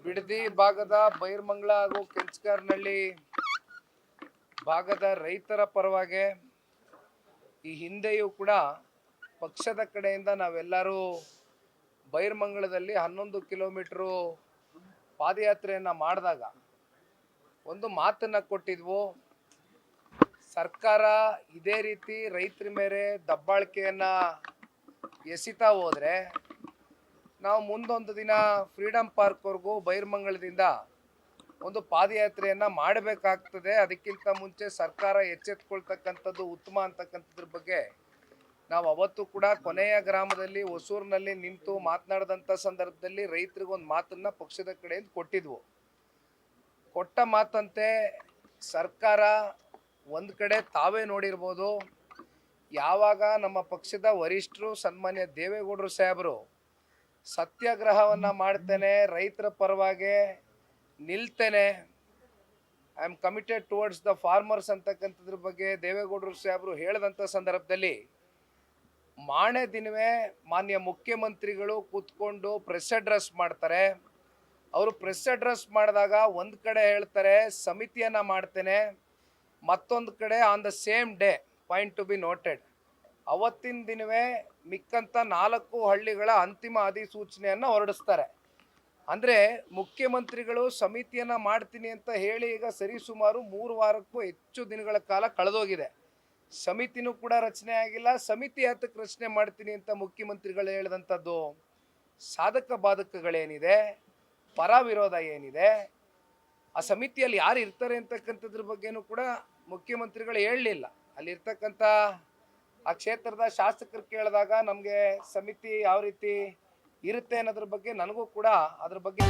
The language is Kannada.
ಬಿಡದಿ ಭಾಗದ ಬೈರ್ಮಂಗ್ಲ ಹಾಗೂ ಕೆಂಚಗಾರನಹಳ್ಳಿ ಭಾಗದ ರೈತರ ಪರವಾಗಿ ಈ ಹಿಂದೆಯೂ ಕೂಡ ಪಕ್ಷದ ಕಡೆಯಿಂದ ನಾವೆಲ್ಲರೂ ಬೈರ್ಮಂಗ್ಲದಲ್ಲಿ 11 ಕಿಲೋಮೀಟರ್ ಪಾದಯಾತ್ರೆಯನ್ನ ಮಾಡಿದಾಗ ಒಂದು ಮಾತನ್ನ ಕೊಟ್ಟಿದ್ವು. ಸರ್ಕಾರ ಇದೇ ರೀತಿ ರೈತರ ಮೇಲೆ ದಬ್ಬಾಳಿಕೆಯನ್ನ ಎಸಿತಾ ಹೋದ್ರೆ ನಾವು ಮುಂದೊಂದು ದಿನ ಫ್ರೀಡಂ ಪಾರ್ಕ್ವರೆಗೂ ಬೈರ್ಮಂಗಲದಿಂದ ಒಂದು ಪಾದಯಾತ್ರೆಯನ್ನ ಮಾಡಬೇಕಾಗ್ತದೆ. ಅದಕ್ಕಿಂತ ಮುಂಚೆ ಸರ್ಕಾರ ಎಚ್ಚೆತ್ತುಕೊಳ್ತಕ್ಕಂಥದ್ದು ಉತ್ತಮ ಅಂತಕ್ಕಂಥದ್ರ ಬಗ್ಗೆ ನಾವು ಅವತ್ತು ಕೂಡ ಕೊನೆಯ ಗ್ರಾಮದಲ್ಲಿ ಹೊಸೂರಿನಲ್ಲಿ ನಿಂತು ಮಾತನಾಡಿದಂಥ ಸಂದರ್ಭದಲ್ಲಿ ರೈತರಿಗೊಂದು ಮಾತನ್ನ ಪಕ್ಷದ ಕಡೆಯಿಂದ ಕೊಟ್ಟಿದ್ವು. ಕೊಟ್ಟ ಮಾತಂತೆ ಸರ್ಕಾರ ಒಂದು ಕಡೆ ತಾವೇ ನೋಡಿರ್ಬೋದು, ಯಾವಾಗ ನಮ್ಮ ಪಕ್ಷದ ವರಿಷ್ಠರು ಸನ್ಮಾನ್ಯ ದೇವೇಗೌಡರು ಸಾಹೇಬರು ಸತ್ಯಾಗ್ರಹವನ್ನು ಮಾಡ್ತೇನೆ, ರೈತರ ಪರವಾಗಿ ನಿಲ್ತೇನೆ, I am committed towards the farmers ಅಂತಕ್ಕಂಥದ್ರ ಬಗ್ಗೆ ದೇವೇಗೌಡರು ಸಾಹೇಬರು ಹೇಳಿದಂಥ ಸಂದರ್ಭದಲ್ಲಿ ಮಾಣೆ ದಿನವೇ ಮಾನ್ಯ ಮುಖ್ಯಮಂತ್ರಿಗಳು ಕೂತ್ಕೊಂಡು ಪ್ರೆಸ್ ಅಡ್ರೆಸ್ ಮಾಡ್ತಾರೆ. ಅವರು ಪ್ರೆಸ್ ಅಡ್ರೆಸ್ ಮಾಡಿದಾಗ ಒಂದು ಕಡೆ ಹೇಳ್ತಾರೆ ಸಮಿತಿಯನ್ನು ಮಾಡ್ತೇನೆ, ಮತ್ತೊಂದು ಕಡೆ on the same day point to be noted ಅವತ್ತಿನ ದಿನವೇ ಮಿಕ್ಕಂಥ 4 ಹಳ್ಳಿಗಳ ಅಂತಿಮ ಅಧಿಸೂಚನೆಯನ್ನು ಹೊರಡಿಸ್ತಾರೆ. ಅಂದರೆ ಮುಖ್ಯಮಂತ್ರಿಗಳು ಸಮಿತಿಯನ್ನು ಮಾಡ್ತೀನಿ ಅಂತ ಹೇಳಿ ಈಗ ಸರಿಸುಮಾರು 3 ವಾರಕ್ಕೂ ಹೆಚ್ಚು ದಿನಗಳ ಕಾಲ ಕಳೆದೋಗಿದೆ. ಸಮಿತಿನೂ ಕೂಡ ರಚನೆ ಆಗಿಲ್ಲ. ಸಮಿತಿ ಯಾತಕ್ಕೆ ರಚನೆ ಮಾಡ್ತೀನಿ ಅಂತ ಮುಖ್ಯಮಂತ್ರಿಗಳು ಹೇಳಿದಂಥದ್ದು ಸಾಧಕ ಬಾಧಕಗಳೇನಿದೆ, ಪರ ವಿರೋಧ ಏನಿದೆ, ಆ ಸಮಿತಿಯಲ್ಲಿ ಯಾರು ಇರ್ತಾರೆ ಅಂತಕ್ಕಂಥದ್ರ ಬಗ್ಗೆನೂ ಕೂಡ ಮುಖ್ಯಮಂತ್ರಿಗಳು ಹೇಳಲಿಲ್ಲ. ಅಲ್ಲಿರ್ತಕ್ಕಂಥ ಆ ಕ್ಷೇತ್ರದ ಶಾಸಕರು ಕೇಳಿದಾಗ ನಮಗೆ ಸಮಿತಿ ಯಾವ ರೀತಿ ಇರುತ್ತೆ ಅನ್ನೋದ್ರ ಬಗ್ಗೆ ನನಗೂ ಕೂಡ ಅದ್ರ ಬಗ್ಗೆ